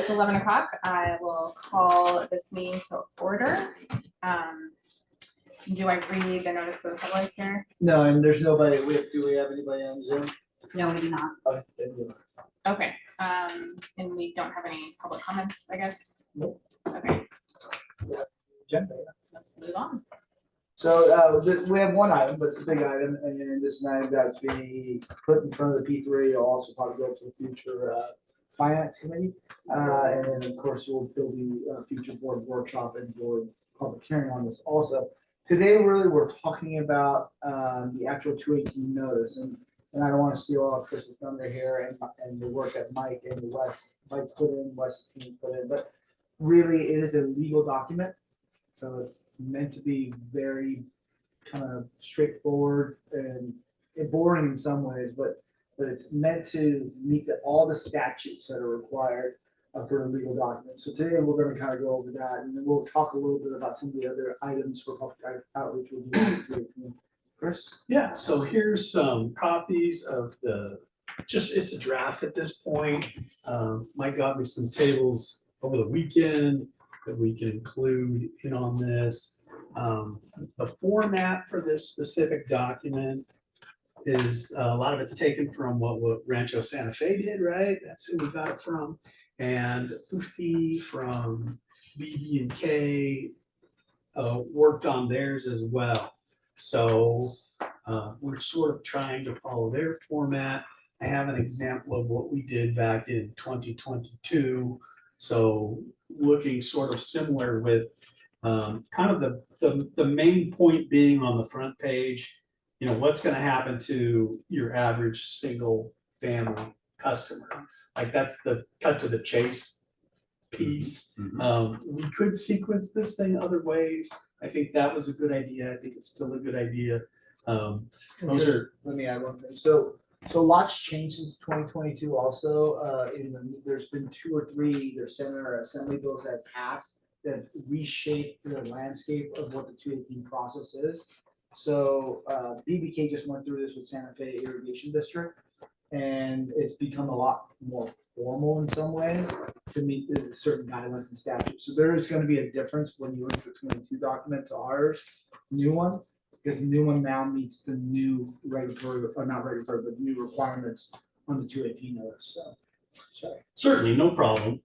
It's 11 o'clock. I will call this meeting to order. Do I read the notice of the public here? No, and there's nobody, do we have anybody on Zoom? No, we do not. Okay, then you- Okay, and we don't have any public comments, I guess? Nope. Okay, Agenda. let's move on. So we have one item, but it's a big item, and then this is an item that's being put in front of the P3. It'll also probably go to the future finance committee. And then, of course, there'll be a future board workshop and board public hearing on this also. Today, really, we're talking about the actual 218 notice, and I don't want to steal all of Chris's thunder here and the work that Mike and Mike's put in, Wes's team put in, but really, it is a legal document. So it's meant to be very kind of straightforward and boring in some ways, but it's meant to meet all the statutes that are required for a legal document. So today we're going to kind of go over that, and then we'll talk a little bit about some of the other items for public outreach. We'll do. Chris? Yeah, so here's some copies of it's a draft at this point. Mike got me some tables over the weekend that we can include in on this. The format for this specific document is a lot of it's taken from what Rancho Santa Fe did, right? That's who we got it from. And Ufti from BB&K worked on theirs as well. So we're sort of trying to follow their format. I have an example of what we did back in 2022. So looking sort of similar with kind of the main point being on the front page, what's going to happen to your average single family customer. Like that's the cut to the chase piece. We could sequence this thing other ways. I think that was a good idea. I think it's still a good idea. Let me add one thing. So lots changed since 2022 also. There's been 2 or 3 either Senate or Assembly bills that have passed that reshaped the landscape of what the 218 process is. So BBK just went through this with Santa Fe Irrigation District, and it's become a lot more formal in some ways to meet certain guidelines and statutes. So there is going to be a difference when you look at the 22 document to ours new one, because the new one now meets the new regulatory, or not regulatory, but new requirements on the 218 notice. So, sorry. Certainly, no problem.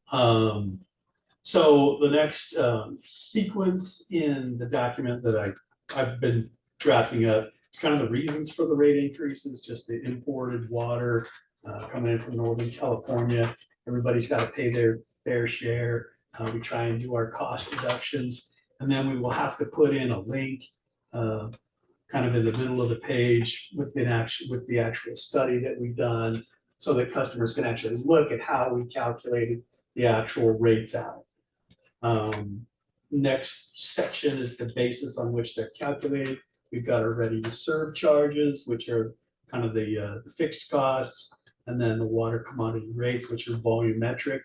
So the next sequence in the document that I've been drafting up, it's kind of the reasons for the rate increases, just the imported water coming in from Northern California. Everybody's got to pay their fair share. We try and do our cost reductions, and then we will have to put in a link kind of in the middle of the page with the actual study that we've done, so that customers can actually look at how we calculated the actual rates out. Next section is the basis on which they're calculated. We've got our ready to serve charges, which are kind of the fixed costs, and then the water commodity rates, which are volumetric.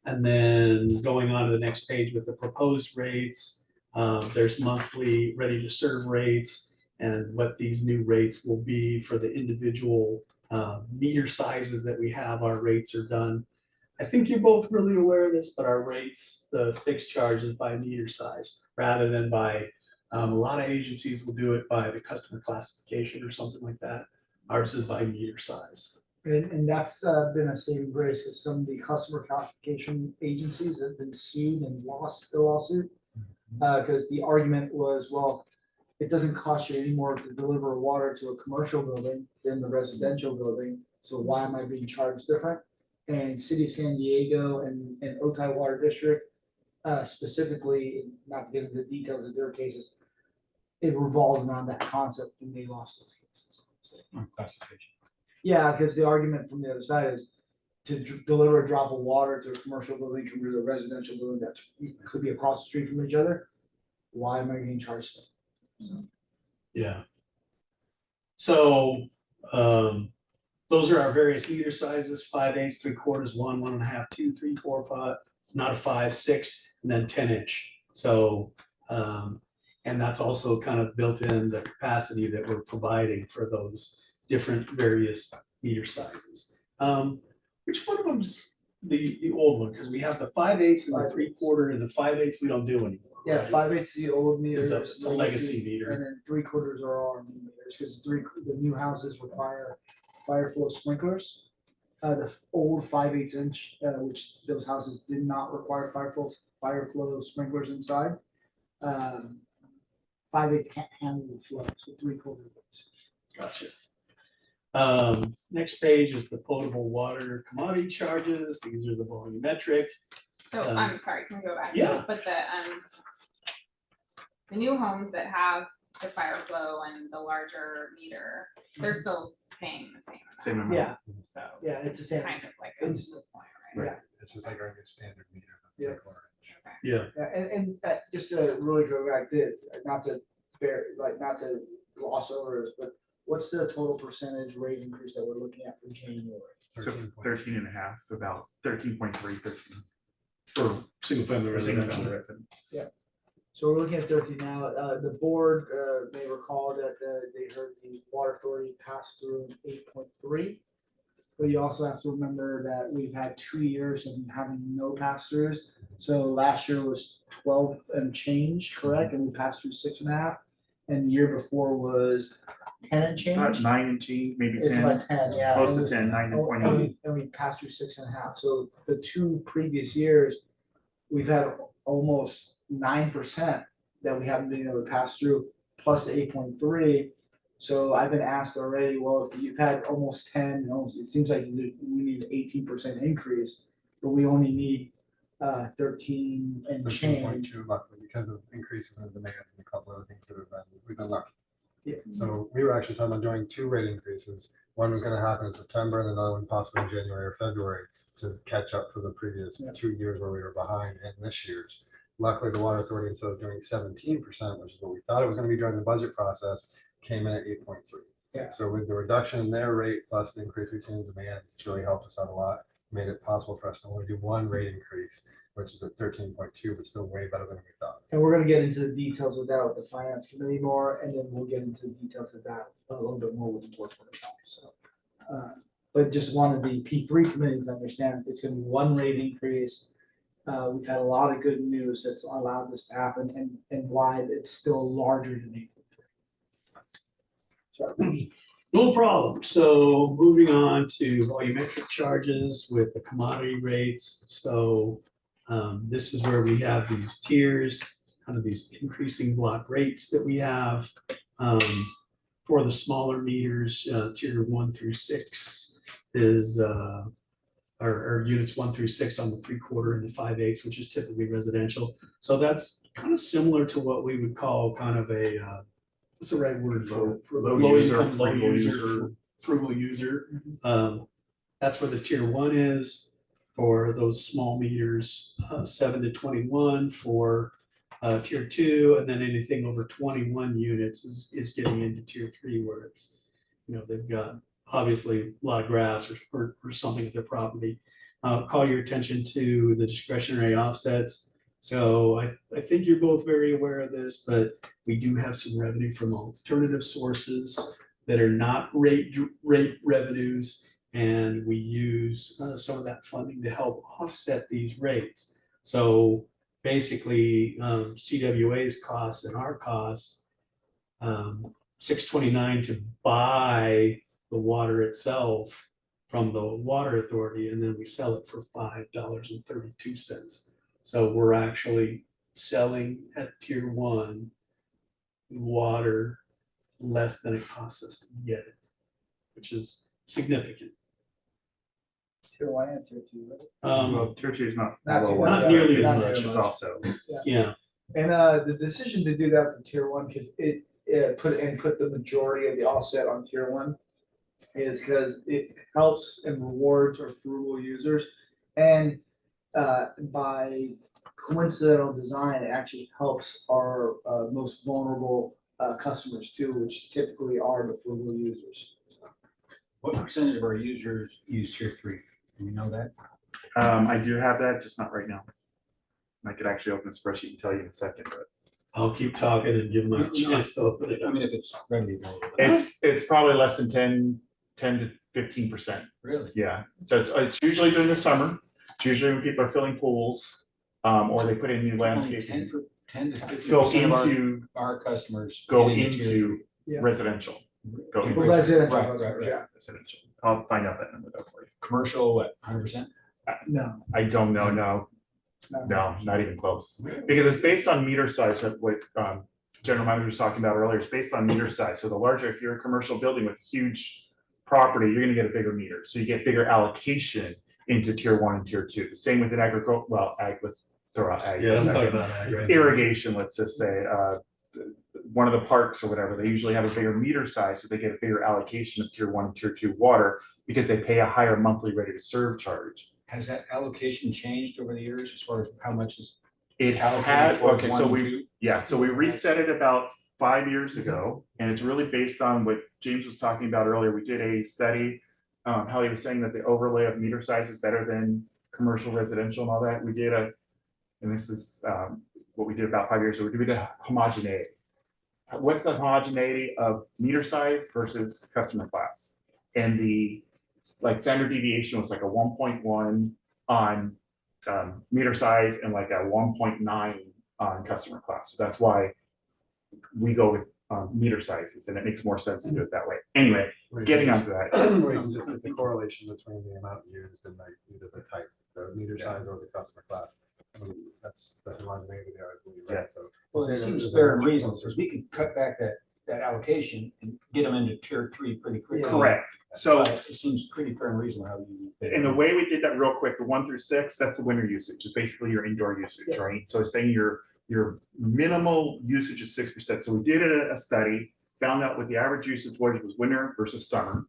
And then going on to the next page with the proposed rates, there's monthly ready to serve rates and what these new rates will be for the individual meter sizes that we have. Our rates are done. I think you're both really aware of this, but our rates, the fixed charge is by meter size rather than by, a lot of agencies will do it by the customer classification or something like that. Ours is by meter size. And that's been a saving grace, because some of the customer classification agencies have been sued and lost the lawsuit. Because the argument was, well, it doesn't cost you any more to deliver water to a commercial building than the residential building. So why am I being charged different? And City of San Diego and Otay Water District, specifically, not to get into the details of their cases, it revolved around that concept and they lost those cases. So, Classification. yeah, because the argument from the other side is to deliver a drop of water to a commercial building compared to a residential building that could be across the street from each other. Why am I getting charged? So. Yeah. So those are our various meter sizes: 5/8, 3/4, 1, 1.5, 2, 3, 4, 5, not a 5, 6, and then 10-inch. So and that's also kind of built in the capacity that we're providing for those different various meter sizes. Which one of them the old one, because we have the 5/8 and the 3/4, and the 5/8 we don't do anymore. Yeah, right? 5/8 the old meters. It's a legacy meter. And then 3/4 are our new meters, because the new houses require fire flow sprinklers. The old 5/8 inch, which those houses did not require fire flow sprinklers inside. 5/8 can't handle the flow, so 3/4 does. Gotcha. Next page is the potable water commodity charges. These are the volumetric. So I'm sorry, can we go back? Yeah. But the new homes that have the fire flow and the larger meter, they're still paying the same amount. Same amount. Yeah, So yeah, it's the same. kind of like a It's- moot point, right? Yeah. It's just like our new standard meter. Yeah. Okay. Yeah. Yeah, and just to really go back to, not to gloss over this, but what's the total percentage rate increase that we're looking at for January? So 13.5, about 13.3, 13. For single family For single residential. family residence. So we're looking at 13 now. The board may recall that they heard the water authority pass through 8.3. But you also have to remember that we've had 2 years of having no pass-throughs. So last year was 12 and change, correct? And we passed through 6.5. And the year before was 10 and About change. 9 and change, maybe It's 10, about 10, yeah. close It to was- 10, 9 and Oh, 20. and we passed through 6.5. So the 2 previous years, we've had almost 9% that we haven't been able to pass through, plus the 8.3. So I've been asked already, well, if you've had almost 10, it seems like we need 18% increase, but we only need 13 and change. 13.2 luckily because of increases in demand and a couple other things that we've been lucky. Yeah. So we were actually talking about doing 2 rate increases. One was gonna happen in September and another one possibly in January or February to catch up for the previous Yeah. 2 years where we were behind and this year's. Luckily, the water authority, instead of doing 17%, which is what we thought it was gonna be during the budget process, came in at 8.3. Yeah. So with the reduction in their rate plus the increase we've seen in demand, it's really helped us out a lot, made it possible for us to only do 1 rate increase, which is at 13.2, but still way better than we thought. And we're gonna get into the details of that with the finance committee more, and then we'll get into the details of that a little bit more with the board workshop, so. But just wanted the P3 committee to understand, it's gonna be 1 rate increase. We've had a lot of good news that's allowed this to happen, and why it's still larger than 8.3. Sorry. No problem. So moving on to volumetric charges with the commodity rates. So this is where we have these tiers, kind of these increasing block rates that we have. For the smaller meters, tier 1 through 6 is or units 1 through 6 on the 3/4 and the 5/8, which is typically residential. So that's kind of similar to what we would call kind of a what's the right word for Low low user, income, low frugal user, user. frugal user. That's where the tier 1 is for those small meters, 7 to 21 for tier 2, and then anything over 21 units is getting into tier 3 where it's, they've got obviously a lot of grass or something at their property. Call your attention to the discretionary offsets. So I think you're both very aware of this, but we do have some revenue from alternative sources that are not rate revenues. And we use some of that funding to help offset these rates. So basically CWA's costs and our costs, $6.29 to buy the water itself from the water authority, and then we sell it for $5.32. So we're actually selling at tier 1 water less than it costs us to get it, which is significant. Tier 1 and tier 2, right? Well, tier 2 is not. Not too Not nearly as Not much. It's also. Yeah, And the decision to do that for tier 1, because it put the majority of the offset on tier 1, is because it helps and rewards our frugal users, and by coincidental design, it actually helps our most vulnerable customers too, which typically are the frugal users. What percentage of our users use tier 3? Do we know that? I do have that, just not right now. I could actually open a spreadsheet and tell you in a second, but I'll keep talking and give them a chance to open it I up. mean, if it's revenue. available. it's probably less than 10 to 15%. Really? Yeah, so it's usually during the summer. It's usually when people are filling pools, or they put in new Only landscaping, 10 to 50% go of into, our customers. go get into tier into Yeah. residential. Go For into residential Right, customers, right. yeah. residential. I'll find out that number though for you. Commercial, what, 100%? No, I don't know, no, not even close. Because it's based on meter size, of what General Manager was talking about earlier, it's based on meter size. So the larger, if you're a commercial building with huge property, you're gonna get a bigger meter. So you get bigger allocation into tier 1 and tier 2. The same with an agricultural, well, let's throw out ag. Yeah, for a I'm talking second. about ag right now. Irrigation, let's just say, one of the parks or whatever, they usually have a bigger meter size, so they get a bigger allocation of tier 1 and tier 2 water because they pay a higher monthly rate of serve charge. Has that allocation changed over the years as far as how much is It allocated had, towards okay, one so and we, two? yeah, so we reset it about 5 years ago, and it's really based on what James was talking about earlier. We did a study, how he was saying that the overlay of meter size is better than commercial, residential and all that. We did and this is what we did about 5 years ago, we did a homogeneity. What's the homogeneity of meter size versus customer class? And the standard deviation was like a 1.1 on meter size and like a 1.9 on customer class. So that's why we go with meter sizes, and it makes more sense to do it that way. Anyway, getting onto that. Where you can just get the correlation between the amount used and like either the type, the meter size or the customer class. I mean, that's the homogeneity there, I believe, right? Yes. So. Well, say it that seems there's fair a and much reasonable, closer- because we can cut back that allocation and get them into tier 3 pretty quickly. Correct. So But it seems pretty fair and reasonable how you. in the way we did that real quick, the 1 through 6, that's the winter usage, it's basically your indoor usage, Yeah. right? So it's saying your minimal usage is 6%. So we did a study, found out what the average usage was winter versus summer.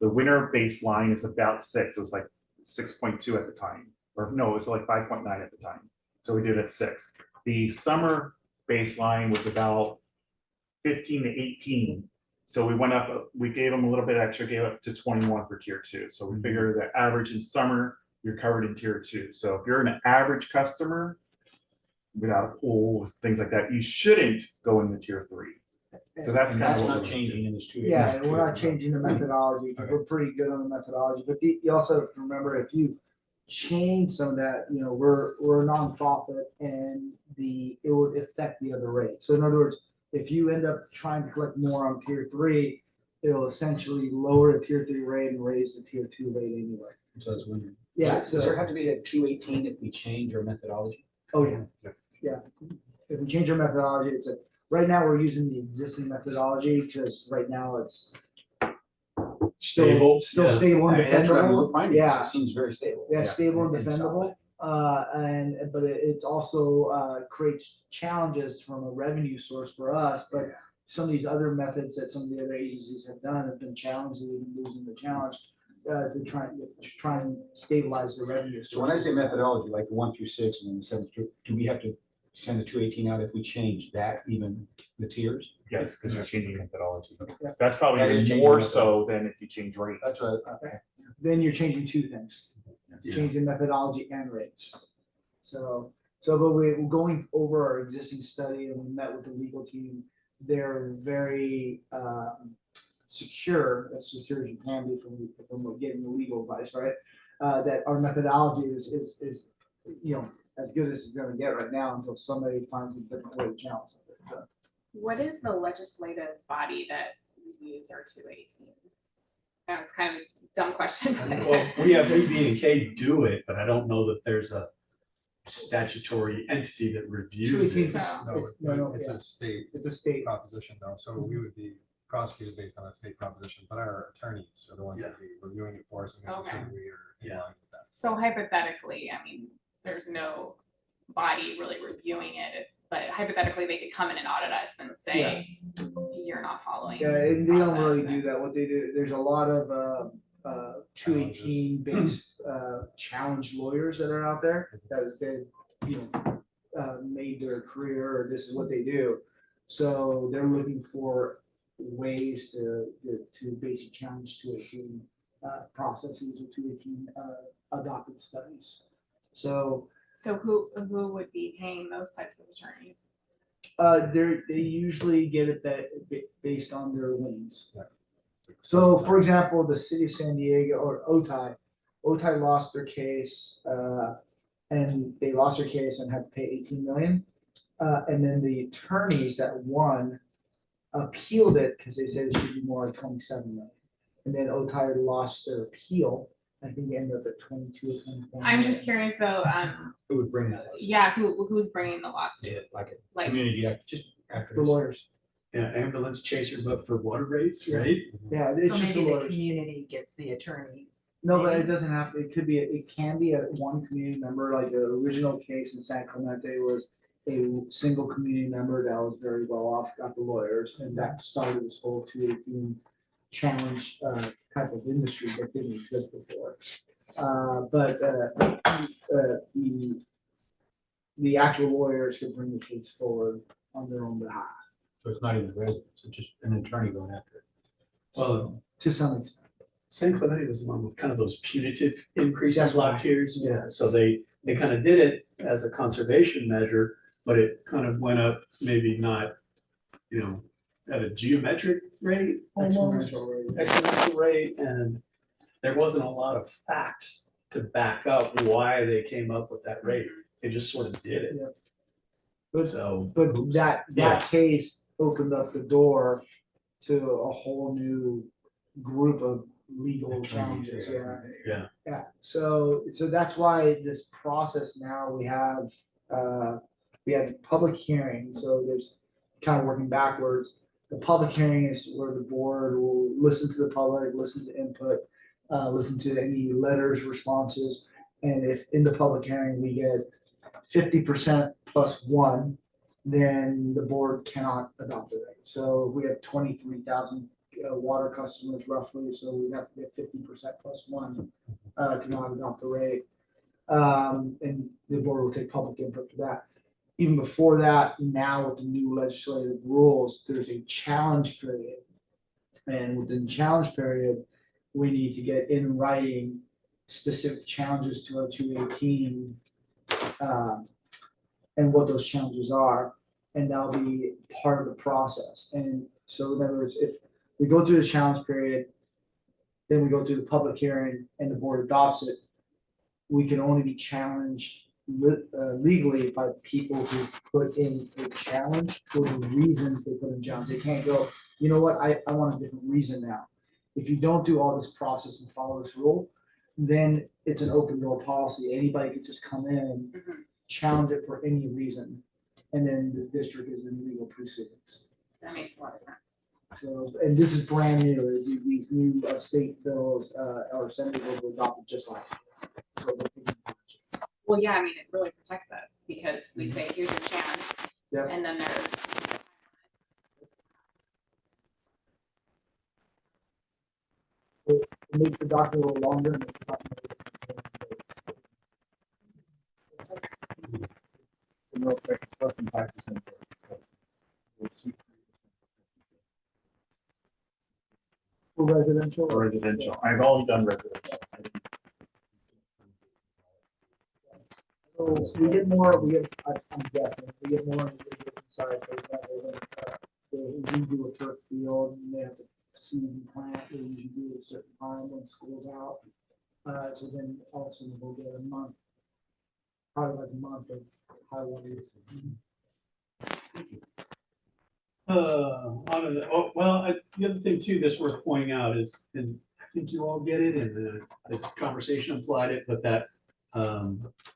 The winter baseline is about 6, it was like 6.2 at the time, or no, it was like 5.9 at the time. So we did it at 6. The summer baseline was about 15 to 18. So we went up, we gave them a little bit extra, gave up to 21 for tier 2. So we figure the average in summer, you're covered in tier 2. So if you're an average customer without a pool, with things like that, you shouldn't go into tier 3. So that's And kind that's of what not we're changing in this 2 years. yeah, and we're not changing the methodology, Okay. we're pretty good on the methodology, but you also have to remember, if you change some of that, we're a nonprofit and it would affect the other rates. So in other words, if you end up trying to collect more on tier 3, it'll essentially lower the tier 3 rate and raise the tier 2 rate anyway. So it's winter. Yeah, Does there so, have to be a 218 if we change our methodology? oh yeah. If we change our methodology, right now we're using the existing methodology because right now it's Stable, still yeah. stable and That's what I'm defendable. finding, Yeah, it seems very stable. yeah, stable and And solid. defendable. But it's also creates challenges from a revenue source for us. But some of these other methods that some of the other agencies have done have been challenged, and we've been losing the challenge to try and stabilize the revenue. So when I say sources. methodology, like the 1 through 6 and then the 7 through, do we have to send the 218 out if we change that, even the tiers? yes, because you're changing methodology. Yeah. That's probably That is even changing more methodology. so than if you change rates. That's right. Then you're changing two things. Yeah. Changing methodology and rates. But we're going over our existing study and we met with the legal team. They're very secure, as secure as you can be from getting the legal advice, right? That our methodology is as good as it's gonna get right now until somebody finds a different way to challenge it. So, What is the legislative body that we use our 218? That's kind of a dumb question. Well, we have AB and K do it, but I don't know that there's a statutory entity that reviews it. 218 's- No, it's yeah. a state It's a state. proposition though, so we would be prosecuted based on a state proposition, but our attorneys are the ones that be reviewing it for us and making sure Okay. we are in Yeah. line with that. So hypothetically, I mean, there's no body really reviewing it, but hypothetically, they could come in and audit us and say, you're not following. Yeah, and they don't really process do and- that. What they do, there's a lot of 218 based challenge lawyers that are out there that made their career, or this is what they do. So they're looking for ways to basically challenge 218 processes or 218 adopted studies. So So who would be paying those types of attorneys? they usually get it based on their wins. Yeah. So for example, the city of San Diego or OTI, Otay lost their case, and they lost their case and had to pay 18 million. And then the attorneys that won appealed it because they said it should be more like 27 million. And then Otay lost their appeal. I think they ended up at 22 or 24. I'm just curious though, Who would bring that? yeah, who's bringing the lawsuit? Yeah, like a Like, community act, just The actors. lawyers. Yeah, ambulance chaser, but for water rates, right? Yeah, it's So just the maybe the lawyers. community gets the attorneys. No, but it maybe? doesn't have, it could be, it can be a one community member, like the original case in San Clemente was a single community member that was very well off, got the lawyers, and that started this whole 218 challenge type of industry that didn't exist before. But the actual lawyers could bring the case forward on their own behalf, So it's not even the residents, it's just an attorney going after it. Well, to some extent. San Clemente was the one with kind of those punitive increases, That's lot right. tiers, yeah, so they kind of did it as a conservation measure, but it kind of went up, maybe not, at a geometric rate almost, Exponential rate. exponential rate, and there wasn't a lot of facts to back up why they came up with that rate, they just sort of did it. But So, But that Yeah. case opened up the door to a whole new group of legal challenges, yeah. yeah, Yeah, so that's why this process now, we have public hearing, so there's kind of working backwards. The public hearing is where the board will listen to the public, listen to input, listen to any letters, responses. And if in the public hearing, we get 50% plus one, then the board cannot adopt the rate. So we have 23,000 water customers roughly, so we'd have to get 50% plus one to not adopt the rate. And the board will take public input for that. Even before that, now with the new legislative rules, there's a challenge period. And within the challenge period, we need to get in writing specific challenges to our 218 and what those challenges are, and that'll be part of the process. And so in other words, if we go through the challenge period, then we go through the public hearing and the board adopts it, we can only be challenged legally by people who put in a challenge for the reasons they put in challenge. They can't go, you know what, I want a different reason now. If you don't do all this process and follow this rule, then it's an open door policy. Anybody could just come in and challenge it for any reason. And then the district is in legal proceedings. that makes a lot of sense. So, and this is brand new, these new state bills, or Senate bills were adopted just last year. So Well, yeah, I mean, it really protects us because we say, here's your chance. Yep. And then there's. it makes the document a little longer. And makes the document a little more No effect, it's less than 5%. for residential. Or residential, I've only done residential. So we get more, I'm guessing, we get more on the irrigation side, for example, they do a turf field, and they have to seed and plant, they usually do it at a certain time when school's out. So then all of a sudden we'll get a month, probably like a month of high water. The other thing too that's worth pointing out is, and I think you all get it, and the conversation applied it, but that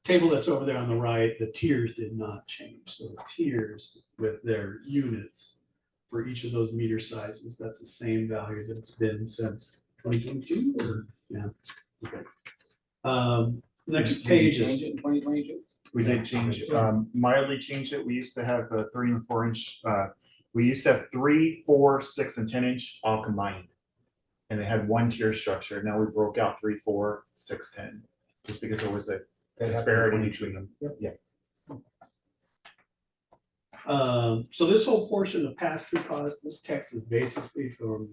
table that's over there on the right, the tiers did not change. So the tiers with their units for each of those meter sizes, that's the same value that it's been since 2022, or, yeah, okay. Next page Change is, it in 2022? We did change, mildly changed it. We used to have the 3 and 4 inch, we used to have 3, 4, 6, and 10 inch all combined. And they had one tier structure. Now we broke out 3, 4, 6, 10, just because there was a That happened in disparity 22. between them. Yeah. so this whole portion of pass-through costs, this text is basically from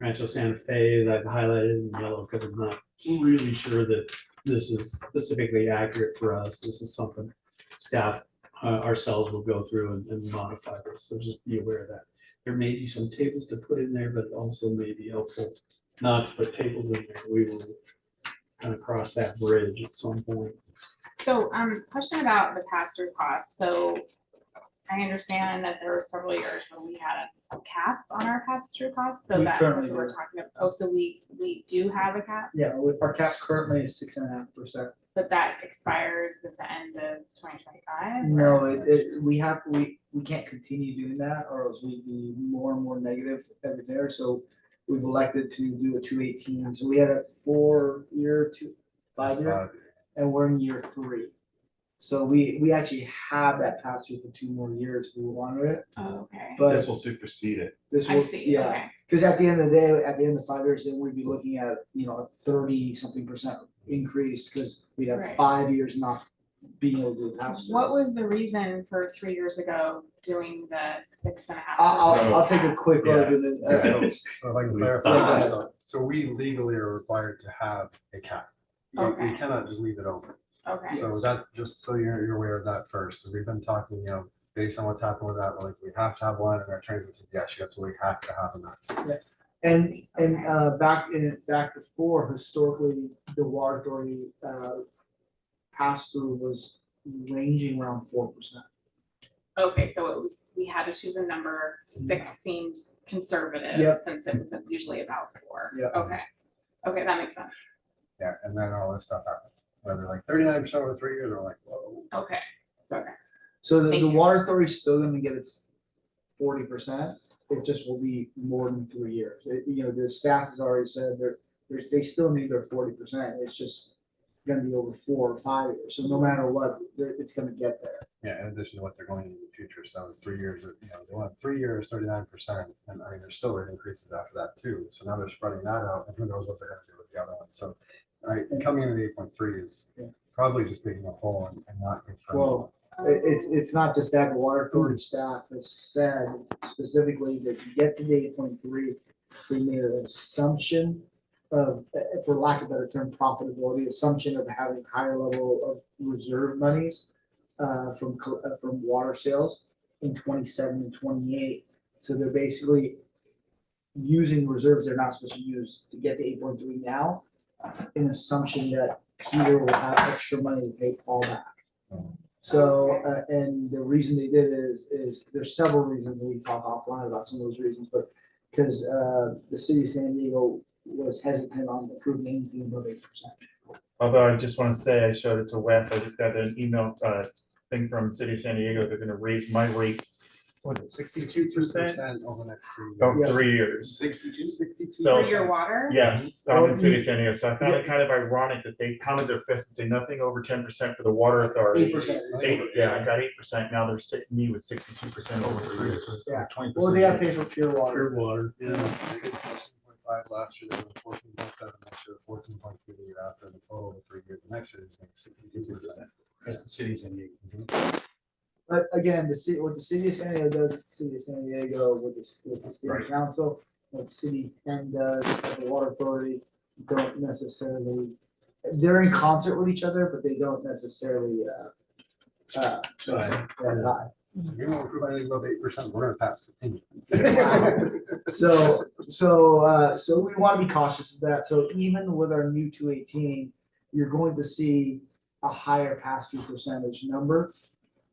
Rancho Santa Fe that I've highlighted in yellow because I'm not really sure that this is specifically accurate for us. This is something staff ourselves will go through and modify this. So just be aware of that. There may be some tables to put in there, but also may be helpful not to put tables in there. We will kind of cross that bridge at some point. So, question about the pass-through costs. So I understand that there were several years where we had a cap on our pass-through costs, so We that's currently what we're do. talking about. Oh, so we do have a cap, Yeah, our cap currently is 6.5%. but that expires at the end of 2025? No, we can't continue doing that, or else we'd be more and more negative every there, so we've elected to do a 218, so we had a 4-year, 5-year, and we're in year 3. So we actually have that pass through for 2 more years if we wanted it, Oh, okay. but This will supersede it. this I will, see, yeah. okay. Cause at the end of the day, at the end of 5 years, then we'd be looking at, a 30-something% increase, cause we'd have Right. 5 years not being able to do pass through. What was the reason for 3 years ago doing the 6.5%? I'll take a quick look at it. So if I can clarify, Yeah. so we legally are required to have a cap. We Okay. cannot just leave it open. Okay, So that, just so you're aware of that first, we've been talking, based on what's happened with that, we're like, we have to have one, and our attorney said, yes, you absolutely have to have a max. And back before, historically, the water authority pass through was ranging around 4%. okay, so it was, we had to choose a number. 6 seemed conservative Yep. since it was usually about 4. Yep. Okay, that makes sense. Yeah, and then all this stuff happened, whether like 39% over 3 years, or like, whoa. Okay, So the Thank you. water authority's still gonna get its 40%, it just will be more than 3 years. The staff has already said they still need their 40%, it's just gonna be over 4 or 5 years, so no matter what, it's gonna get there. Yeah, in addition to what they're going into the future, so it's 3 years, they want 3 years, 39%, and I mean, there's still rate increases after that too, so now they're spreading that out, and who knows what they're gonna do with the other one, so. And coming into the 8.3 is Yeah. probably just digging a hole and not confirming. Well, it's not just that, the water authority staff has said specifically that to get to the 8.3, they made an assumption of, for lack of a better term, profitability, assumption of having higher level of reserve monies from water sales in 27 and 28. So they're basically using reserves they're not supposed to use to get to 8.3 now, in assumption that Peter will have extra money to pay Paul back. So, and the reason they did it is there's several reasons, and we talk offline about some of those reasons, but because the city of San Diego was hesitant on approving anything above 8%. Although I just want to say, I showed it to Wes, I just got an email thing from City of San Diego, they're gonna raise my rates, what, 62%? Over the next 3 years. Over 3 years. 62. So- For your water? Yes, I'm in City of San Diego, so I found it kind of ironic that they pounded their fist and say nothing over 10% for the water authority. 8%. Yeah, I got 8%, now they're sitting me with 62% over 3 years. Yeah. 20%. Well, they have to pay for pure water. Pure water, yeah. 14.5 last year, they were 14.7 next year, 14.2 the year after, the total of 3 years, the next year is like 62%. Because the city's in the. But again, what the city of San Diego does, the city of San Diego with the city Right. council, what the city and does, the water authority, don't necessarily, they're in concert with each other, but they don't necessarily, Right. tie. We won't approve anything above 8%, we're gonna pass it. So we want to be cautious of that. So even with our new 218, you're going to see a higher pass-through percentage number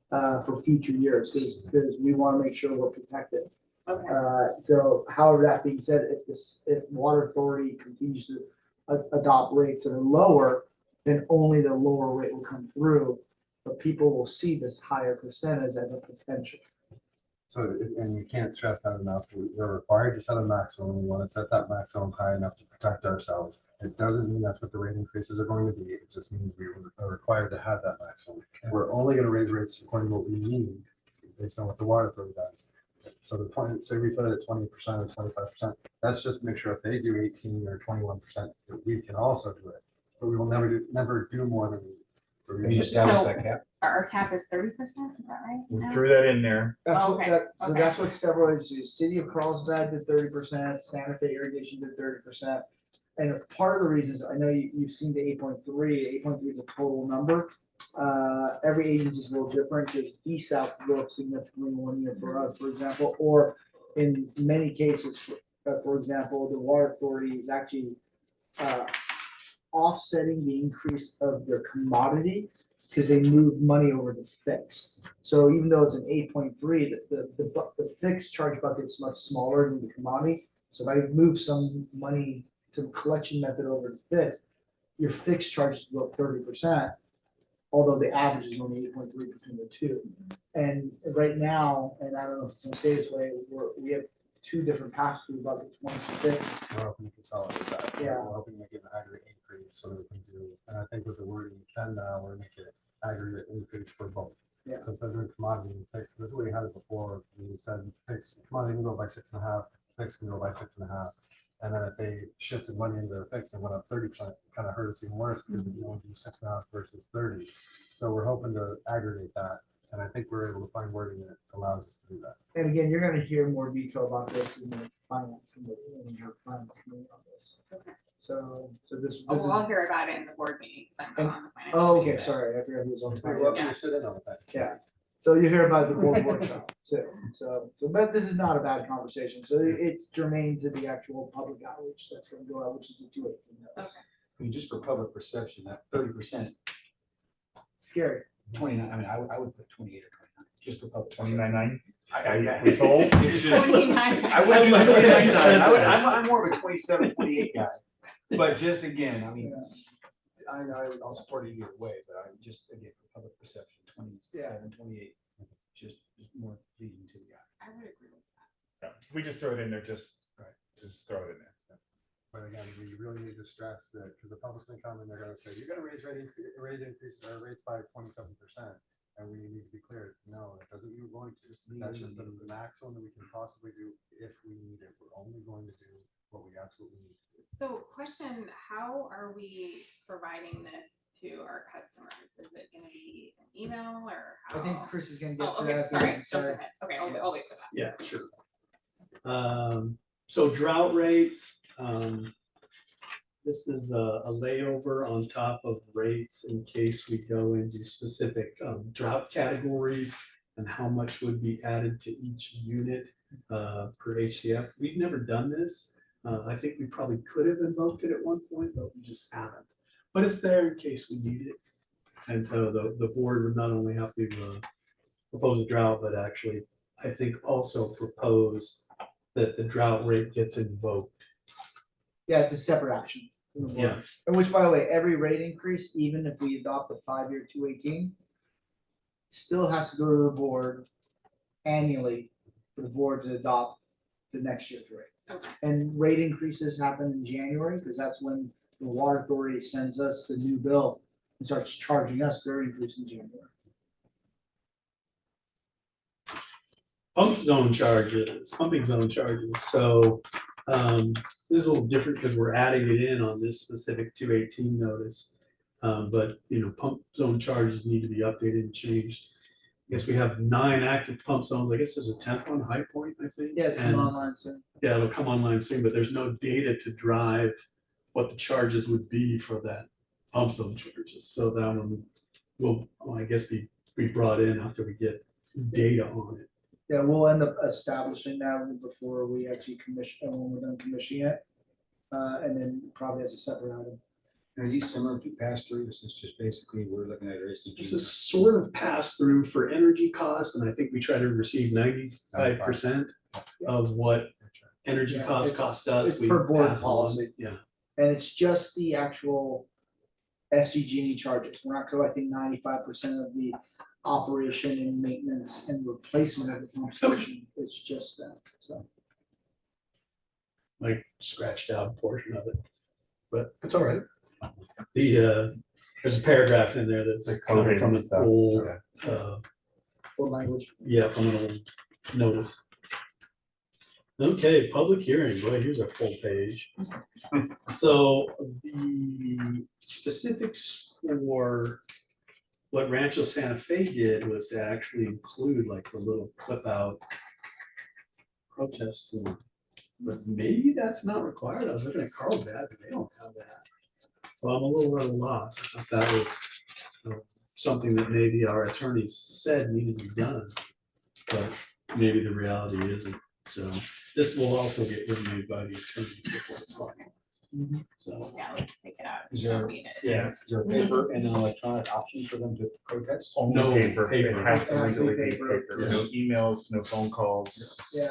for future years, because we want to make sure we're protected. Okay, So however, that being said, if water authority continues to adopt rates that are lower, then only the lower rate will come through, but people will see this higher percentage as a potential. So, and you can't stress that enough, we're required to set a maximum, we wanna set that maximum high enough to protect ourselves. It doesn't mean that's what the rate increases are going to be, it just means we are required to have that maximum. We're only gonna raise rates according to what we need, based on what the water authority does. So the point, say we set it at 20% or 25%, that's just make sure if they do 18 or 21%, that we can also do it. But we will never do more than we. We established So- that cap. our cap is 30%, is that right? We now? threw that in there. That's what, Okay, so okay. that's what several agencies, City of Carlsbad did 30%, Santa Fe Irrigation did 30%. And part of the reasons, I know you've seen the 8.3, 8.3 is a total number. Every agency is a little different, because DSAP can go up significantly 1 year for us, for example, or in many cases, for example, the water authority is actually offsetting the increase of their commodity because they moved money over to fixed. So even though it's an 8.3, the fixed charge bucket's much smaller than the commodity. So if I move some money, some collection method over to fixed, your fixed charges go up 30%, although the average is only 8.3 between the two. And right now, and I don't know if it's gonna stay this way, we have two different pass-through buckets, one's fixed. We're hoping to consolidate that. Yeah. We're hoping to get an aggregate increase so that we can do, and I think with the wording we can now, we're making it aggregate increase for both. Yeah. So instead of doing commodity and fixed, that's what we had it before. We said fixed, commodity can go by 6.5, fixed can go by 6.5. And then if they shifted money into their fixed and went up 30%, kind of hurt us even worse because we only do 6.5 versus 30. So we're hoping to aggregate that. And I think we're able to find wording that allows us to do that. And again, you're gonna hear more detail about this in the finance committee, in your finance committee on this. Okay. So this Oh, is. well, I'll hear about it in the board meeting, because I'm not on the finance. Oh, committee, okay, but- sorry, I forgot who was on the We're finance. welcome to sit in on that. Yeah, so you hear about the board workshop too, so, but this is not a bad conversation, so it's germane to the actual public outreach that's gonna go out, which is the 218 notice. Okay. I mean, just for public perception, that 30%, Scary. 29, I mean, I would put 28 or 29, just for public. perception. 29.9. I We sold? It's just, 29. I wouldn't do That's what you 29, said. I'm more of a 27, 28 guy. But just again, I mean, I'll support it either way, but I just, again, for public perception, 27, 28, just is more pleasing to the eye. I would agree with that. Yeah, we just throw it in there, just throw it in there. But again, we really need to stress that because the public's gonna come and they're gonna say, you're gonna raise increases or rates by 27%. And we need to be clear, no, that doesn't mean we're going to. That's just the maximum that we can possibly do if we need it. We're only going to do what we absolutely need to do. So question, how are we providing this to our customers? Is it gonna be an email or how? I think Chris is gonna get Oh, to okay, that. sorry, thing, jump ahead. Okay, I'll wait for that. Yeah, sure. So drought rates, this is a layover on top of rates in case we go into specific drought categories and how much would be added to each unit per HCF. We've never done this. I think we probably could have invoked it at one point, but we just haven't. But it's there in case we need it. And so the board would not only have to propose a drought, but actually, I think also propose that the drought rate gets invoked. Yeah, it's a separate action. from the board. Yeah. And which, by the way, every rate increase, even if we adopt the 5-year 218, still has to go to the board annually for the board to adopt the next year's rate. Okay. And rate increases happen in January, because that's when the water authority sends us the new bill and starts charging us their increase in January. Pumping zone charges. So this is a little different because we're adding it in on this specific 218 notice. But pump zone charges need to be updated and changed. I guess we have 9 active pump zones. I guess there's a 10th one, High Point, I think. Yeah, it's And- online soon. Yeah, it'll come online soon, but there's no data to drive what the charges would be for that pump zone charges. So that one will, I guess, be brought in after we get data on it. Yeah, we'll end up establishing that before we actually commission, when we're done commissioning it. And then probably as a separate item. Are these similar to pass-through? This is just basically, we're looking at our SDGs. This is sort of pass through for energy costs, and I think we try to receive 95% of what energy Yeah, costs it's- cost us. it's We per board pass on. policy. Yeah, And it's just the actual SDG&E charges. We're not collecting 95% of the operation and maintenance and replacement of the pump station. It's just that, so. like scratched out a portion of it, but it's all right. There's a paragraph in there that's The kind of coding from an stuff, old, yeah. What language? yeah, from an old notice. Okay, public hearing, boy, here's a full page. So the specifics for what Rancho Santa Fe did was to actually include like the little clip out protest form. But maybe that's not required. I was looking at Carlsbad, but they don't have that. So I'm a little at a loss. I thought that was something that maybe our attorneys said needed to be done. But maybe the reality isn't. So this will also get reviewed by the attorneys before it's final. So, Yeah, let's take it out. Is We don't there- need it. yeah. Is there a paper and an electronic option for them to protest? Only No paper. It paper. has to It has to be legally be paper. paper. No emails, no phone calls. Yeah,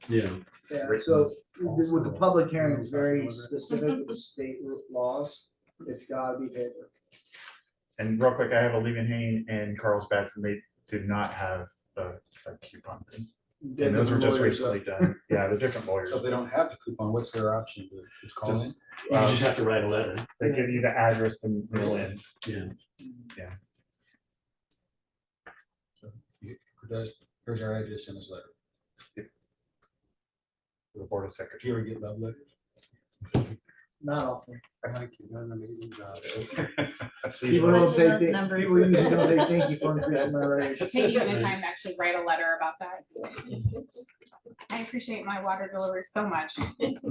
Yeah. yeah, Written so with the also, public hearing, it's you know, very deliver it. specific with the state laws. It's gotta be paper. And real quick, I have a Levenhain and Carlsbad, and they did not have a coupon thing. And those were just recently done. Yeah, they're different lawyers. So if they don't have the coupon, what's their option? To just call in? Just, You just have to write a letter. they give you the address to mail in. Yeah. Here's our address in this letter. To the board of Do secretaries. you ever get love letters? Not often. Mike, you've done an amazing job. People don't say, Those thank- numbers. people usually don't say thank you for increasing my raise. Taking the time to actually write a letter about that. I appreciate my water delivery so much.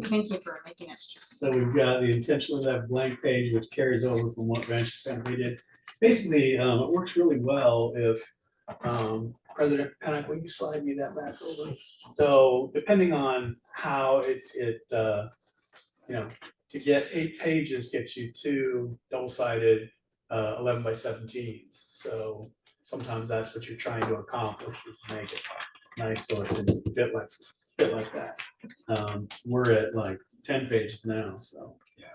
Thank you for making it. So we've got the intentionally left blank page, which carries over from what Rancho Santa Fe did. Basically, it works really well if, President Penick, will you slide me that back over? So depending on how to get 8 pages gets you 2 double-sided 11 by 17s. So sometimes that's what you're trying to accomplish, is make it nice so it can fit like that. We're at like 10 pages now, so Yeah.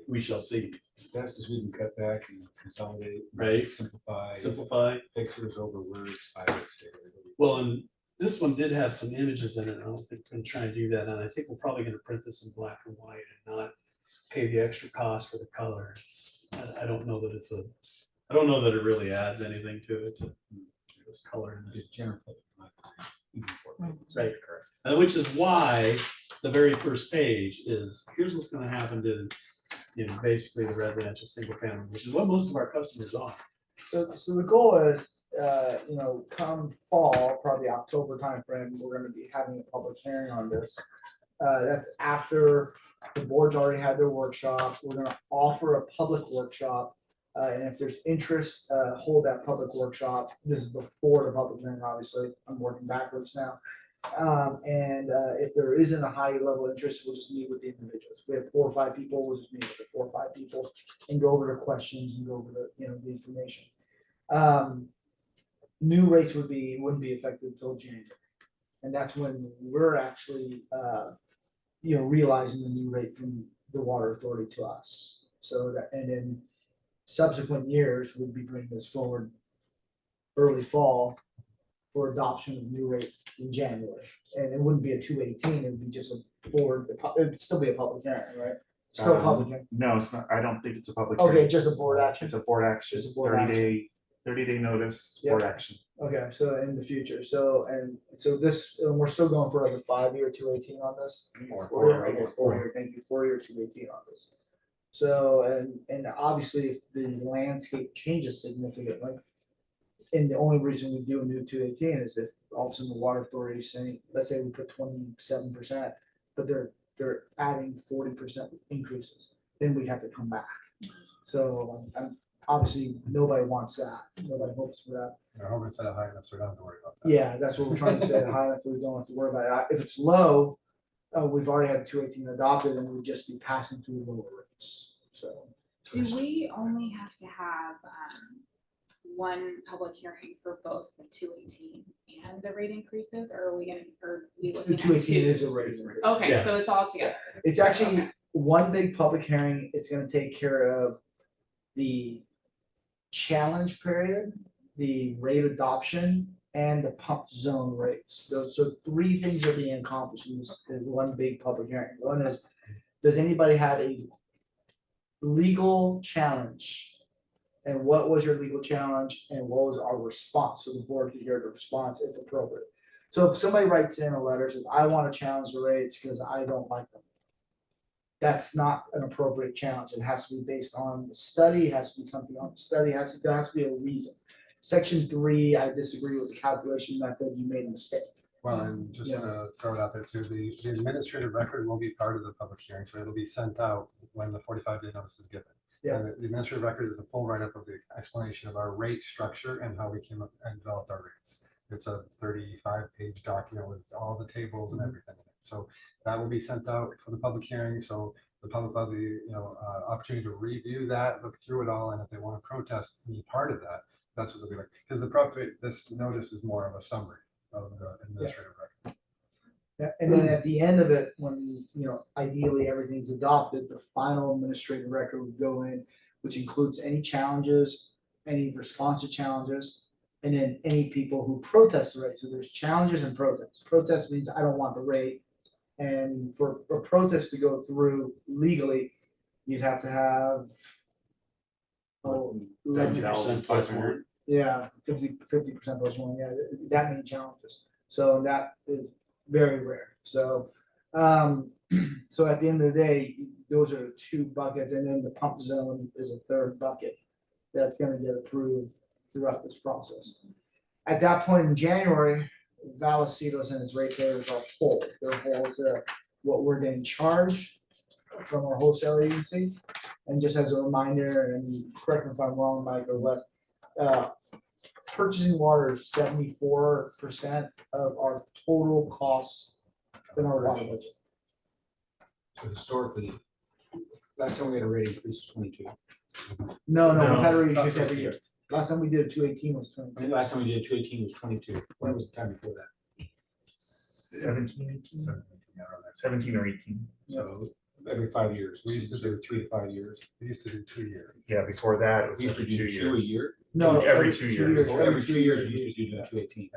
we shall see. Best is we can cut back and consolidate. Right. Simplify. Simplify. Pictures over words. Highlights. Well, and this one did have some images in it. I don't think we're gonna try and do that. And I think we're probably gonna print this in black and white and not pay the extra cost for the color. I don't know that I don't know that it really adds anything to it. There's color in it. Just general. Right. And which is why the very first page is, here's what's gonna happen to, basically the residential single family, which is what most of our customers are. So the goal is, come fall, probably October timeframe, we're gonna be having a public hearing on this. That's after the board's already had their workshop. We're gonna offer a public workshop. And if there's interest, hold that public workshop. This is before the public hearing, obviously. I'm working backwards now. If there isn't a high level of interest, we'll just meet with the individuals. We have 4 or 5 people, we'll just meet with the 4 or 5 people and go over the questions and go over the information. New rates wouldn't be effective until January. And that's when we're actually, realizing the new rate from the water authority to us. So that, and in subsequent years, we'd be bringing this forward early fall for adoption of new rate in January. And it wouldn't be a 218, it would be just a board, it'd still be a public hearing, right? Still a public hearing. No, it's not. I don't think it's a public. Okay, hearing. just a board action. It's a board action, Just a board 30-day notice, board action. Okay, so in the future, so we're still going for like a 5-year 218 on this? 4-year, okay, 4-year, thank you, 4-year 218 on this. So, and obviously if the landscape changes significantly. And the only reason we do a new 218 is if all of a sudden the water authority is saying, let's say we put 27%, but they're adding 40% increases, then we have to come back. So, obviously, nobody wants that, nobody hopes for that. They're hoping to set it high enough so we don't have to worry about that. Yeah, that's what we're trying to say, high enough, we don't have to worry about it. If it's low, we've already had 218 adopted and we'd just be passing through lower rates, so. Do we only have to have one public hearing for both the 218 and the rate increases, or are we The looking at 218 two? is a rate increase. Okay, Yeah. so it's all together. It's actually Okay. one big public hearing, it's gonna take care of the challenge period, the rate adoption, and the pump zone rates. So 3 things are being accomplished in this one big public hearing. One is, does anybody have a legal challenge? And what was your legal challenge and what was our response? So the board can hear the response if appropriate. So if somebody writes in a letter, says, I want to challenge the rates because I don't like them. That's not an appropriate challenge. It has to be based on the study, it has to be something on the study, there has to be a reason. Section 3, I disagree with the calculation method, you made a mistake. Well, and just to throw it out there too, the administrative record will be part of the public hearing, so it'll be sent out when the 45-day notice is given. Yeah. And the administrative record is a full write-up of the explanation of our rate structure and how we came up and developed our rates. It's a 35-page document with all the tables and everything in it. So that will be sent out for the public hearing. So the public will have the, opportunity to review that, look through it all, and if they want to protest any part of that, that's what they'll be like. Because this notice is more of a summary of the administrative record. Yeah, and then at the end of it, when, ideally everything's adopted, the final administrative record would go in, which includes any challenges, any response to challenges, and then any people who protest the rate. So there's challenges and protests. Protest means I don't want the rate. And for a protest to go through legally, you'd have to have 50% plus one. Yeah, 50% plus one, yeah, that many challenges. So that is very rare. So, so at the end of the day, those are two buckets, and then the pump zone is a third bucket that's gonna get approved throughout this process. At that point in January, Vallecitos and its ratepayers are whole. They're whole to what we're getting charged from our wholesale agency. And just as a reminder, and correct me if I'm wrong, Mike or Wes, purchasing water is 74% of our total costs in our water budget. So historically, last time we had a rate increase was 22. No, No. we've had a rate increase every year. Last time we did a 218 was 20. I mean, last time we did 218 was 22. When was the time before that? 17, 18, So, yeah, around there. 17 or 18. So every 5 years. We used to do 3 to 5 years. We used to do 2 years. Yeah, before that, it was We used to every do 2 two a years. year. No, Every 2 years. Every 2 years, we used to do 218.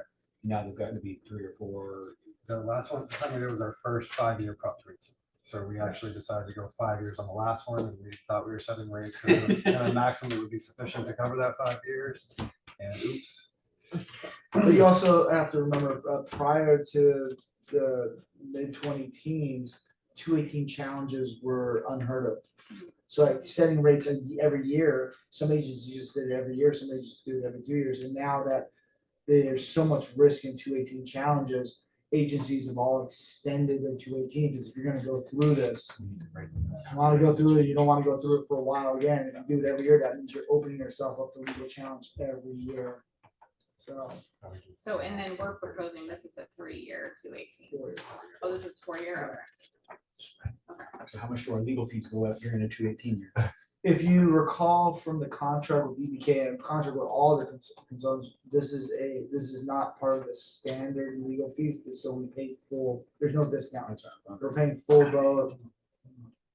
Now they've gotten to be 3 or 4. The last one, the time we did was our first 5-year Prop 218. So we actually decided to go 5 years on the last one, and we thought we were setting rates and a maximum that would be sufficient to cover that 5 years. And oops. But you also have to remember, prior to the mid-20 teens, 218 challenges were unheard of. So like setting rates every year, some agencies just did it every year, some agencies do it every 2 years. And now that there's so much risk in 218 challenges, agencies have all extended their 218, because if you're gonna go through this, you wanna go through it, you don't wanna go through it for a while again. If you do it every year, that means you're opening yourself up to legal challenge every year. So, and then we're proposing this is a 3-year 218. Oh, this is 4-year, okay. So how much do our legal fees go up here in a 218 year? If you recall from the contract with BBK and contract with all the consultants, this is not part of the standard legal fees, so we pay full, there's no discount. We're paying full boat.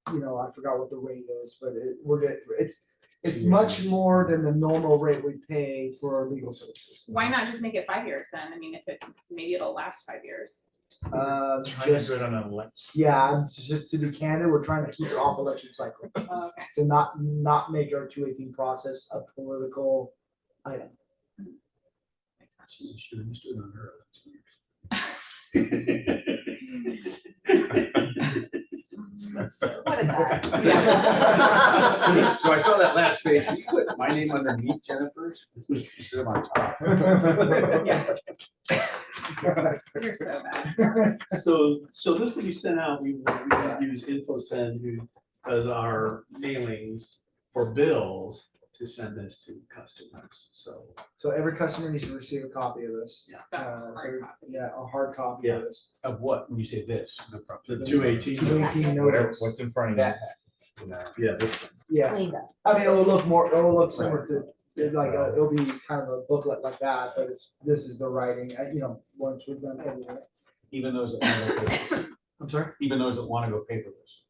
I forgot what the rate is, but it's much more than the normal rate we pay for our legal services. Why not just make it 5 years then? I mean, if it's, maybe it'll last 5 years. Trying to Just, do it on an election. yeah, just to be candid, we're trying to keep it off election cycle, Oh, okay. to not make our 218 process a political item. Makes sense. She should have just do it on her What a guy. Yeah. So I saw that last page. Can you put my name underneath Jennifer's instead of on top? You're so bad. So this will be sent out, we use InfoSend, who does our mailings for bills, to send this to customers, so. So every customer needs to receive a copy of this. Yeah. Hard copy. Yeah, a hard copy of this. Of what, when you say this? No problem. The 218. 218 Whatever, notice. what's in front of That, you. Yeah, this one. Yeah, Cleaned up. I mean, it'll look similar to, it'll be kind of a booklet like that, but this is the writing, once we've done everything. even those that want to go paper, I'm sorry? even those that want to go paperless,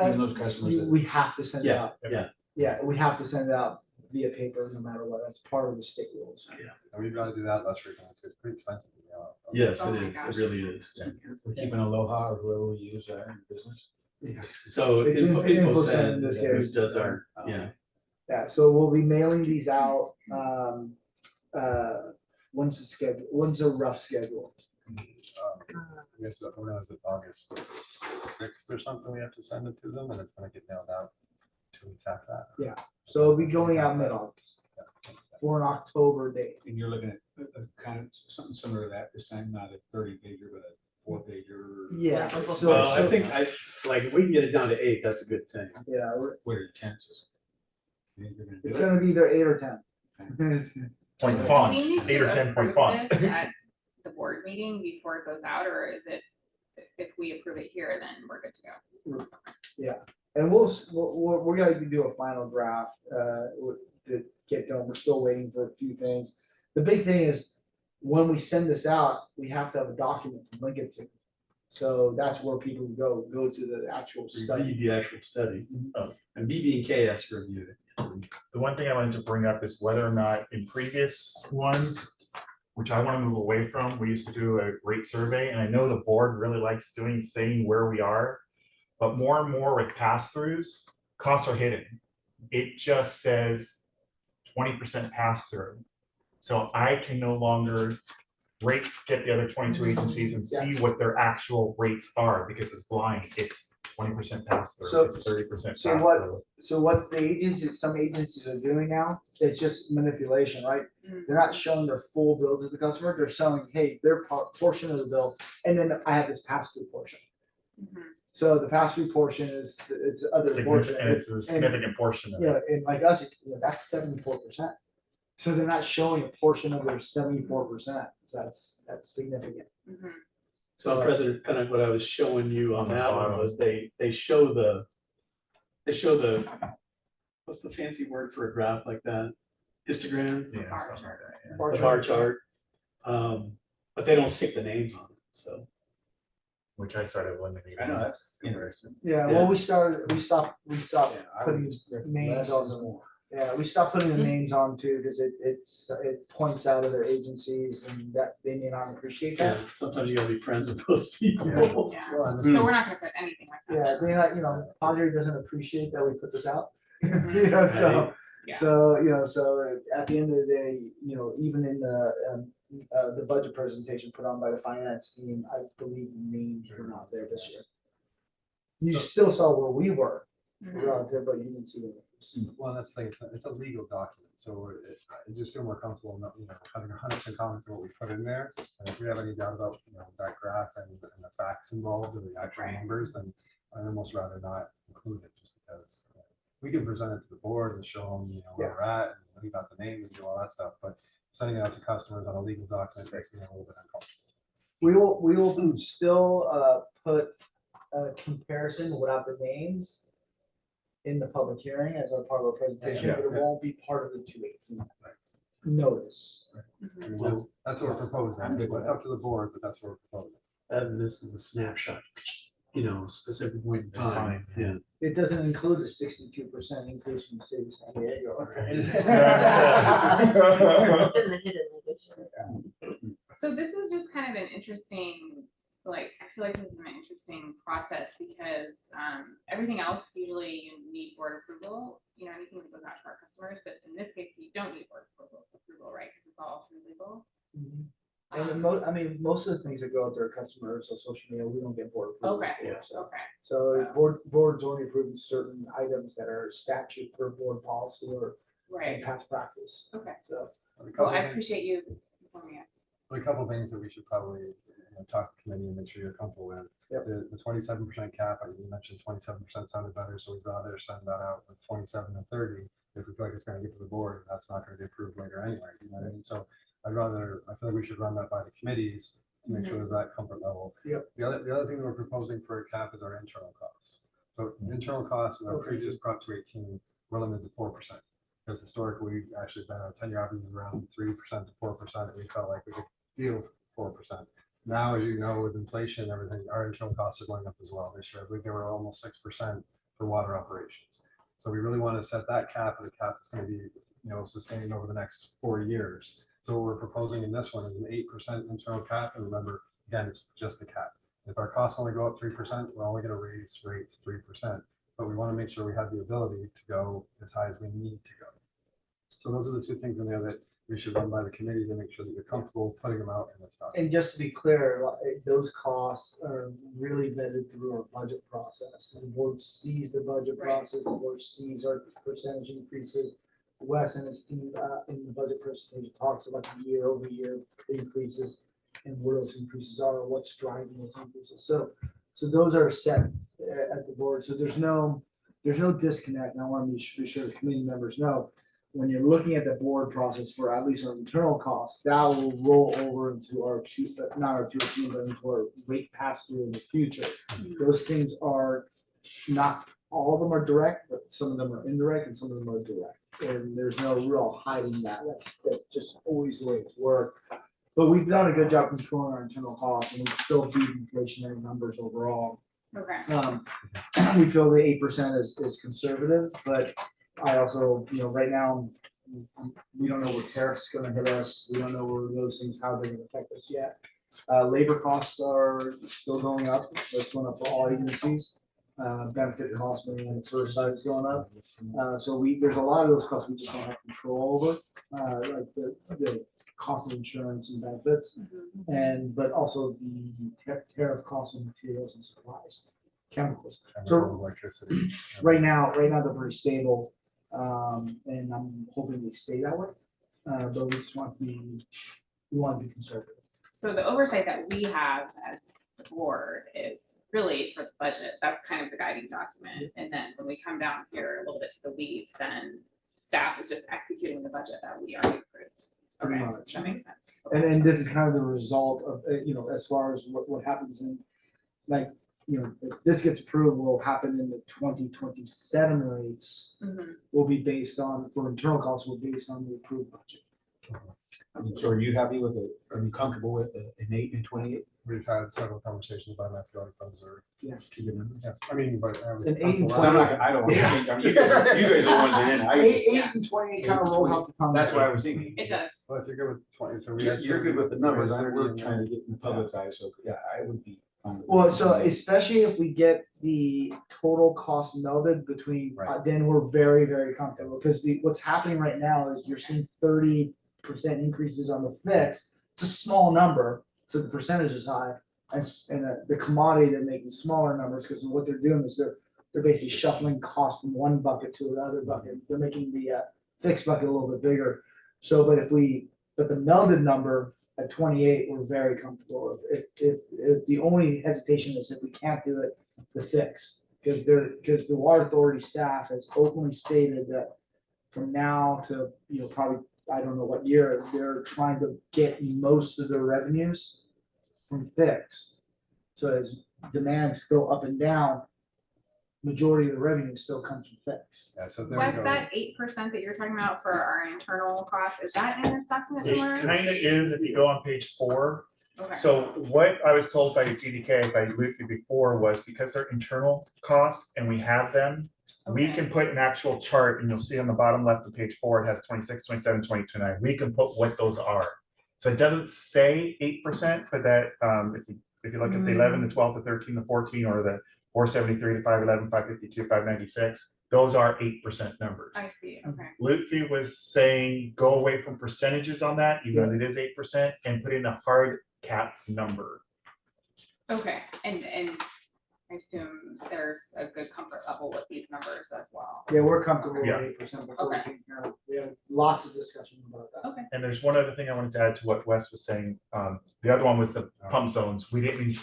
even those customers that. We have to send it Yeah, out. yeah, Yeah, we have to send it out via paper no matter what. That's part of the state rules. And we'd rather do that less frequently. It's pretty expensive. yes, Oh it my is, gosh. it really is. We're keeping Aloha or whoever we use in business. So It's InfoSend InfoSend in this who case. does our, yeah, Yeah, so we'll be mailing these out, when's a rough schedule? We have to, when is it, August 6th or something, we have to send it to them, and it's gonna get mailed out 2 weeks after that. So it'll be going out mid-August for an October date. And you're looking at kind of something similar to that, this time, not a 30-pager, but a 4-pager. Yeah, well, I so, think if we can get it down to 8, that's a good thing. yeah, What are your chances? You think you're gonna do it's it? gonna be either 8 or 10. Point Do font, we need 8 or to 10 point approve font. this at the board meeting before it goes out, or is it, if we approve it here, then we're good to go? And we're gonna do a final draft, to get going. We're still waiting for a few things. The big thing is, when we send this out, we have to have a document to link it to. So that's where people go to the actual study. Read the actual study. Oh, and BB&K has to review it. The one thing I wanted to bring up is whether or not in previous ones, which I want to move away from, we used to do a rate survey, and I know the board really likes saying where we are, but more and more with pass-throughs, costs are hidden. It just says 20% pass-through. So I can no longer get the other 22 agencies and see what their actual rates are because it's blind. It's 20% pass-through, So- it's 30% so pass-through. So what the agencies, some agencies are doing now, it's just manipulation, right? They're not showing their full bill to the customer, they're showing, hey, their portion of the bill, and then I have this pass-through portion. So the pass-through portion is other portion. And it's a significant portion of You it. know, and like us, that's 74%. So they're not showing a portion of their 74%, so that's significant. So President, kind of what I was showing you on that one was they show the, what's the fancy word for a graph like that? Histogram, Yeah, Bar something like chart. that, yeah. the bar chart. But they don't stick the names on it, so. Which I started eliminating. I know, that's interesting. Yeah, Yeah. well, we stopped Yeah, I putting would just names less on is them. more. Yeah, we stopped putting the names on too, because it points out other agencies and that they may not appreciate Yeah, that. sometimes you gotta be friends with those people. Yeah. Well, and So we're not gonna put anything like that. Yeah, they not, Padre doesn't appreciate that we put this out. Mhm. You know, so, Yeah. so at the end of the day, even in the budget presentation put on by the finance team, I believe the names were not there this year. You still saw where we were relative, but you didn't see the names. Well, that's the thing, it's a legal document, so I just feel more comfortable not, having 100% comments on what we put in there. And if we have any doubt about, that graph and the facts involved or the actual Right. numbers, then I'd almost rather not include it just because we can present it to the board and show them, where we're at and leave out the name and do all that stuff, but sending it out to customers on a legal document makes me a little bit uncomfortable. We will still put a comparison without the names in the public hearing as a part of our presentation, Yeah, but it yeah. won't be part of the 218 notice. I mean, that's what we're proposing. I'm good with It's up to the board, but that's what we're proposing. And this is a snapshot, specific point in time, Time, yeah. It doesn't include the 62% increase from the city of San Diego. It's in the hidden edition. So this is just kind of an interesting, I feel like this is an interesting process because everything else, usually you need board approval, anything that goes out to our customers, but in this case, you don't need board approval, right? Because it's all through legal. And most of the things that go out to our customers on social media, we don't get board approval. Okay, for, so. okay. So boards only approve certain items that are statute per board policy or Right, past practice. okay. So Well, I appreciate you informing us. A couple of things that we should probably talk to committee and make sure you're comfortable with. Yep. The 27% cap, you mentioned 27% sounded better, so we'd rather send that out with 27 and 30. If we feel like it's going to get to the board, that's not going to be approved later anyway. You know what I mean? So I feel like we should run that by the committees to make sure there's that comfort level. Yep. The other thing that we're proposing for a cap is our internal costs. So internal costs in our previous Prop 218 were limited to 4%. Because historically, we've actually been a 10-year average is around 3% to 4%, and we felt like we could deal with 4%. Now, as you know, with inflation and everything, our internal costs are going up as well this year. I believe they were almost 6% for water operations. So we really want to set that cap at a cap that's going to be, sustained over the next 4 years. So what we're proposing in this one is an 8% internal cap. And remember, again, it's just a cap. If our costs only go up 3%, we're only going to raise rates 3%. But we want to make sure we have the ability to go as high as we need to go. So those are the two things in there that we should run by the committee to make sure that you're comfortable putting them out in this document. And just to be clear, those costs are really vetted through our budget process. The board sees the budget Right. process, the board sees our percentage increases. Wes and his team in the budget presentation talks about the year over year increases and where those increases are, what's driving those increases. So those are set at the board. So there's no disconnect. And I want to be sure the committee members know, when you're looking at the board process for at least our internal costs, that will roll over into our not our 218, but into our rate pass through in the future. Those things are not all of them are direct, but some of them are indirect and some of them are direct. And there's no real hiding that. That's just always the way it's worked. But we've done a good job controlling our internal costs, and we still beat inflationary numbers overall. Okay. We feel the 8% is conservative, but I also, right now, we don't know where tariffs gonna hit us. We don't know where those things, how they're gonna affect us yet. Labor costs are still going up. That's going up for all agencies. Benefit costs, maybe on the first side is going up. So there's a lot of those costs we just don't have control over, like the cost of insurance and benefits, but also the tariff costs of materials and supplies, chemicals. So Electricity. right now they're very stable, and I'm hoping they stay that way. But we just want to be conservative. So the oversight that we have as the board is really for the budget. That's kind of the guiding document. And then when we come down here a little bit to the weeds, then staff is just executing the budget that we already approved. Pretty Okay, much. that makes sense. And this is kind of the result of, as far as what happens in, like, if this gets approved, will happen in the 2027 rates Mhm. will be based on, for internal costs, will be based on the approved budget. So are you happy with it? Are you comfortable with an 8 and 28? We've had several conversations about that throughout funds or. Two good numbers? Yeah, I mean, but. I was An 8 and comfortable- 'Cause I'm not, I don't want to change, I mean, you guys are the ones that in, I was just, 8 and 28 kind of rolls out the tongue. that's what I was thinking. It does. Well, if you're good with 20, so we. You're good with the numbers, we had we're 30 trying to get in the public's eye, so yeah, I would be fine with it. Well, so especially if we get the total cost melded between, Right. then we're very, very comfortable, because what's happening right now is you're seeing 30% increases on the fixed. It's a small number, so the percentage is high, and the commodity, they're making smaller numbers, because what they're doing is they're basically shuffling costs from one bucket to another bucket. They're making the fixed bucket a little bit bigger. So, but the melded number at 28, we're very comfortable. If the only hesitation is if we can't do it, the fixed, because the water authority staff has openly stated that from now to, probably, I don't know what year, they're trying to get most of their revenues from fixed. So as demands go up and down, majority of the revenue still comes from fixed. Yeah, so there we Was go. that 8% that you're talking about for our internal costs, is that in this document It somewhere? kind of is if you go on page 4. Okay. So what I was told by GDK, by Lucy before, was because they're internal costs and we have them, we Okay. can put an actual chart, and you'll see on the bottom left of page 4, it has 26, 27, 22, 29. We can put what those are. So it doesn't say 8%, but that, if you look at the 11, the 12, the 13, the 14, or the 473 to 511, 552, 596, those are 8% numbers. I see, okay. Lutfi was saying, go away from percentages on that, even though it is 8%, and put in a hard cap number. Okay, and I assume there's a good comfort level with these numbers as well. Yeah, we're comfortable with Yeah. 8% before we Okay. take care of. We have lots of discussion about that. Okay. And there's one other thing I wanted to add to what Wes was saying. The other one was the pump zones. We didn't,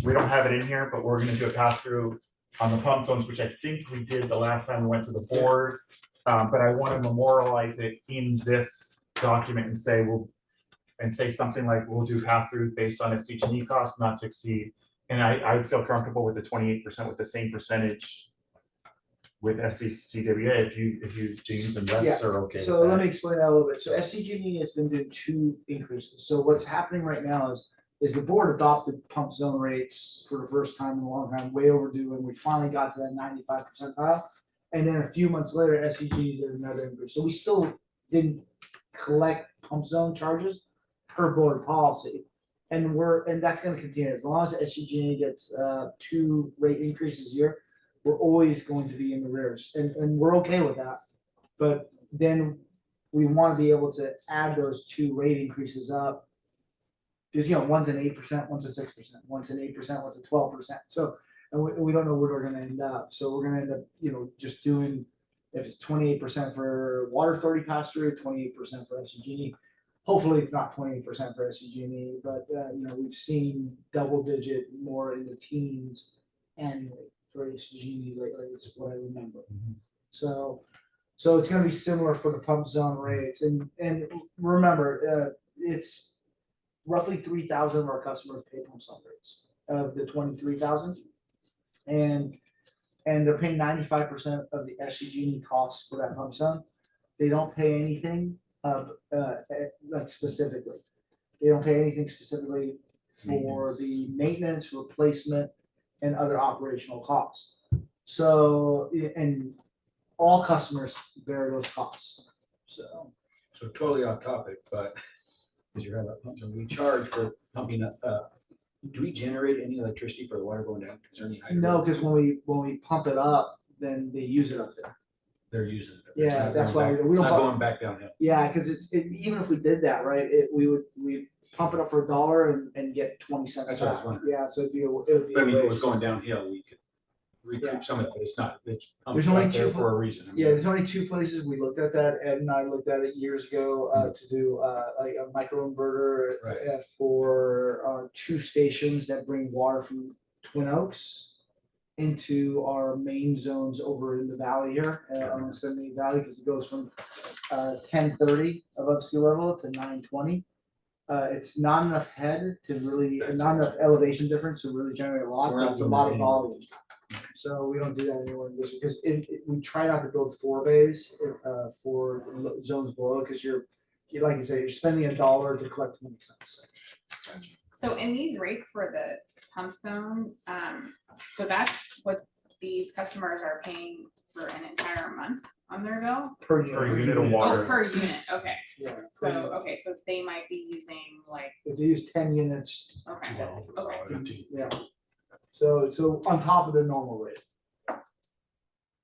we don't have it in here, but we're gonna do a pass through on the pump zones, which I think we did the last time we went to the board. But I want to memorialize it in this document and say something like, we'll do pass through based on SDG&E costs not to exceed. And I feel comfortable with the 28% with the same percentage with SCCWA, if you, James and Wes are okay with So let that. me explain that a little bit. So SCG&E has been doing 2 increases. So what's happening right now is the board adopted pump zone rates for the first time in a long time, way overdue, and we finally got to that 95 percentile. And then a few months later, SCG did another increase. So we still didn't collect pump zone charges per board policy. And that's gonna continue. As long as SCG gets 2 rate increases a year, we're always going to be in the rears, and we're okay with that. But then we wanna be able to add those 2 rate increases up. Because, one's an 8%, one's a 6%, one's an 8%, one's a 12%. So, and we don't know where we're gonna end up. So we're gonna end up, just doing, if it's 28% for water authority pass through, 28% for SCG&E. Hopefully it's not 28% for SCG&E, but, we've seen double digit more in the teens annually for SCG&E lately, is what I remember. So it's gonna be similar for the pump zone rates, and remember, it's roughly 3,000 of our customers pay pump zone rates of the 23,000. And and they're paying 95% of the SCG costs for that pump zone. They don't pay anything, like specifically. They don't pay anything specifically for the maintenance, replacement, and other operational costs. So, and all customers bear those costs, so. So totally off topic, but because you have a pump, so we charge for pumping up, do we generate any electricity for the water going down? Is there any? No, because when we pump it up, then they use it up there. They're using it. Yeah, It's not that's going why back- we it's don't not pump- going back downhill. Yeah, because even if we did that, right, we pump it up for $1 and get 20 cents That's what I was back. wondering. Yeah, so it would be. But I mean, if it a was waste. going downhill, we could Yeah. recoup some of it, but it's not, it's There's pumped only right there two- for a reason. I mean, Yeah, there's only two places we looked at that. Ed and I looked at it years ago to do like a microinverter Right. for 2 stations that bring water from Twin Oaks into our main zones over in the valley here, on the Yosemite Valley, because it goes from 1030 above sea level to 920. It's not enough head to really, not enough elevation difference to really generate a lot, We're but not it's a doing lot that of volume. So we don't do that anymore in this, because we try not to build 4 bays for zones below, because you're like you say, you're spending $1 to collect 20 cents. So in these rates for the pump zone, so that's what these customers are paying for an entire month on their bill? Per Per unit. unit of water. Oh, per unit, okay, Yeah. so, okay, so they might be using like, If they use 10 units, okay, Well, okay. yeah. So on top of the normal rate.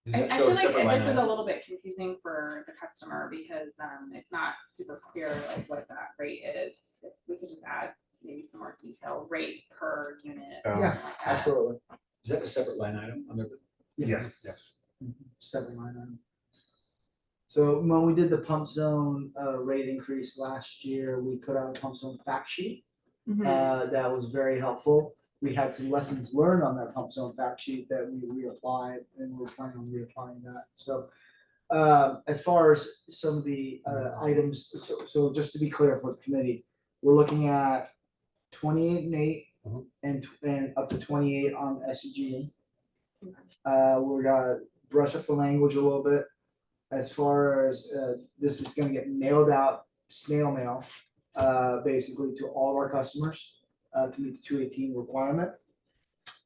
does I that I show feel a like separate line this is a item? little bit confusing for the customer because it's not super clear like what that rate is. If we could just add maybe some more detail, rate per unit, something Yeah, like that. Absolutely. Is that a separate line item on their? Yes. 799. So when we did the pump zone rate increase last year, we put out a pump zone fact sheet. Mhm. That was very helpful. We had some lessons learned on that pump zone fact sheet that we reapplied, and we're planning on reapplying that. So as far as some of the items, so just to be clear for the committee, we're looking at 28 and 8 and up to 28 on SEG. We're gonna brush up the language a little bit. As far as this is gonna get mailed out, snail mail, basically to all of our customers to meet the 218 requirement.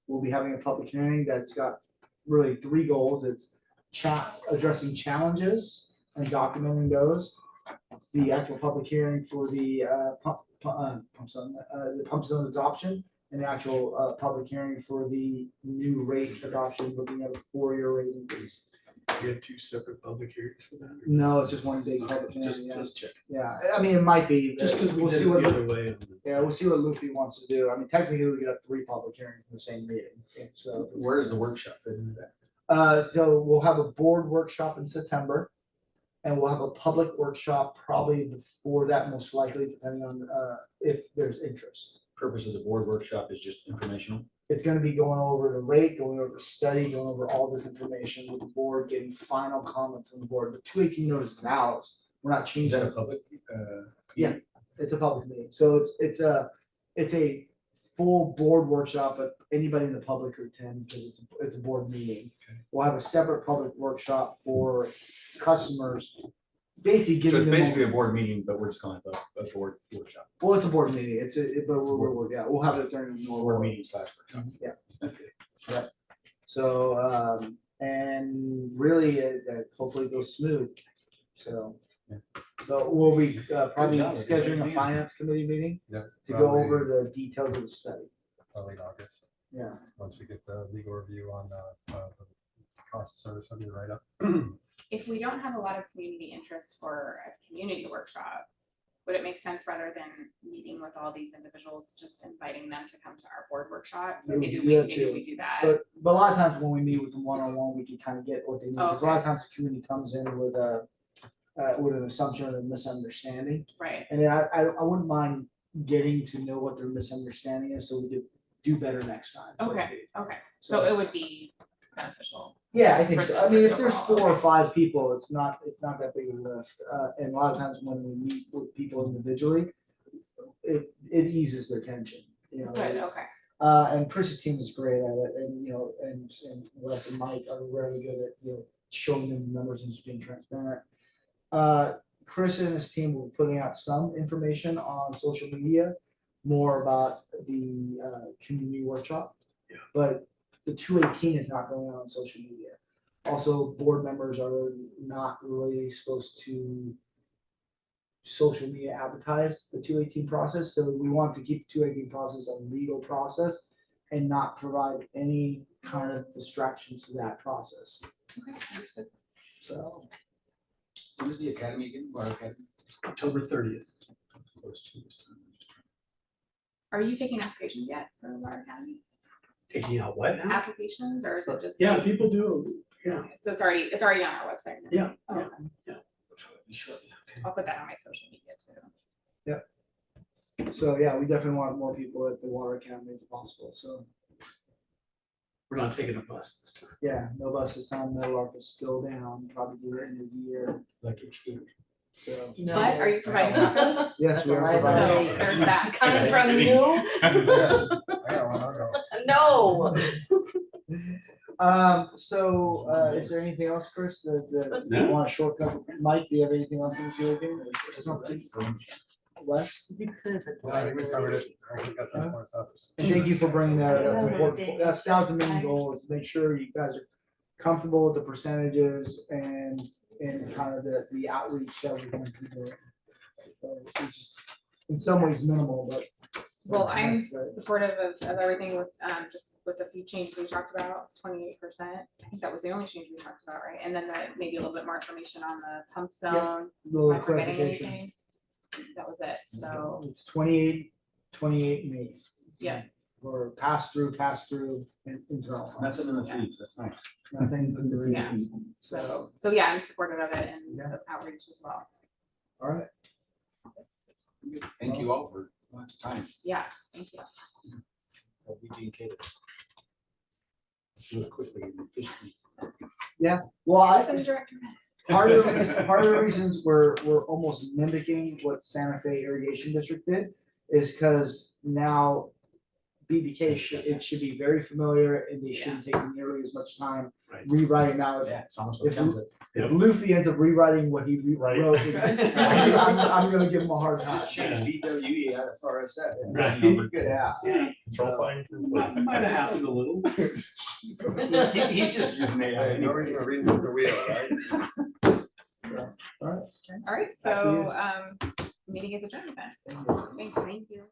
We'll be having a public hearing that's got really 3 goals. It's addressing challenges and documenting those. The actual public hearing for the pump zone adoption, and the actual public hearing for the new rate adoption, looking at a 4-year rate increase. We have 2 separate public hearings for that. No, it's just one big public hearing. Just, Yeah. just check. Yeah, I mean, it might be. Just because we we'll did see it what the other way. Yeah, we'll see what Luffy wants to do. I mean, technically, we could have 3 public hearings in the same meeting, so. Where is the workshop fit into that? So we'll have a board workshop in September. And we'll have a public workshop probably before that, most likely, depending on if there's interest. Purpose of the board workshop is just informational. It's gonna be going over the rate, going over study, going over all this information with the board, getting final comments on the board. The 218 notice is ours. We're not Is changing that it. a public? It's a public meeting, so it's a full board workshop, but anybody in the public could attend because it's a board meeting. Okay. We'll have a separate public workshop for customers, basically So giving it's them. basically a board meeting, but we're just calling it a board workshop. Well, it's a board meeting, but yeah, we'll have it during the normal. Board meeting / workshop. Yeah. Okay. So, and really, hopefully it goes smooth, so. Yeah. So we'll be probably job, scheduling a everybody. finance committee meeting Yeah. to go over the details of the study, Probably in August, yeah. once we get the legal review on the cost of service, I'll be right up. If we don't have a lot of community interest for a community workshop, would it make sense rather than meeting with all these individuals, just inviting them to come to our board workshop? Yeah, we Maybe can do we, that maybe too. we do that. But a lot of times when we meet with them one-on-one, we can kind of get what they need, because a lot of times the community comes in with an assumption or a misunderstanding. Right, And then I wouldn't mind getting to know what their misunderstanding is, so we could do better next time. so to okay, speak. okay, so it would be beneficial. Yeah, I think For so. this I mean, work if there's overall, 4 or okay. 5 people, it's not that big of a lift. And a lot of times when we meet with people individually, it eases their tension, you know. Good, okay, And Chris's team is great at it, and, you know, and Wes and Mike are really good at, you know, showing them the numbers and just being transparent. Chris and his team will be putting out some information on social media, more about the, community workshop. Yeah. But the 218 is not going on social media. Also, board members are not really supposed to social media advertise the 218 process, so we want to keep the 218 process a legal process and not provide any kind of distractions to that process. Okay, understood. So, When is the academy again? Bar Academy? October 30th. Close to this time. Are you taking applications yet for our academy? Taking out what now? Applications, or is it just? Yeah, people do, yeah. Okay, so it's already on our website. now? Yeah, Oh, yeah. okay. Shortly, okay. I'll put that on my social media too. so yeah, we definitely want more people at the Water Academy if possible, so, We're not taking a bus this time. yeah, no bus this time, no ARP is still down, probably to the end of the year, Electric scooters. so. No. But are you providing tacos? Yes, we are That's a So providing. liability. there's that. Coming from you? I got one, I'll go. No. Is there anything else, Chris, that you No. want a shortcut? Mike, do you have anything else in the field? Wes? You could, but. Well, I think we covered it. I think we got that point out. And thank you for bringing that up. That's Yeah, important. That was the main goal, is to make sure you guys are comfortable with the percentages and kind of the outreach that we're going to be doing. So it's just in some ways minimal, but. Well, I'm necessary. supportive of everything with, just with a few changes we talked about, 28%. I think that was the only change we talked about, right? And then maybe a little bit more information on the pump zone. Little Am I forgetting clarification. anything? That was it, so, It's 28 May. yeah. Or pass through, and internal. Nothing in the fees, that's nice. Nothing but the Yeah. readings. So, So yeah, I'm supportive of it and Yeah. the outreach as well. all right. Thank you all for lots of time. Yeah, thank you. Hope we did cater. Do it quickly and efficiently. Well, Listen to Director Matt. part of the reasons we're almost mimicking what Santa Fe Irrigation District did is because now BBK it should be very familiar and they shouldn't take nearly as much time Right. rewriting now. Yeah, it's almost like If template. If Luffy ends up rewriting what he Right. wrote, I'm gonna give him a hard time. Just change VWE out of RSF. and, Right. you know, we're good. Yeah. Control find. Might have happened a little. He's just using AI. No reason to reinvent the wheel, right? All right. All right, Back to you. so, meeting is adjourned then. Thank you.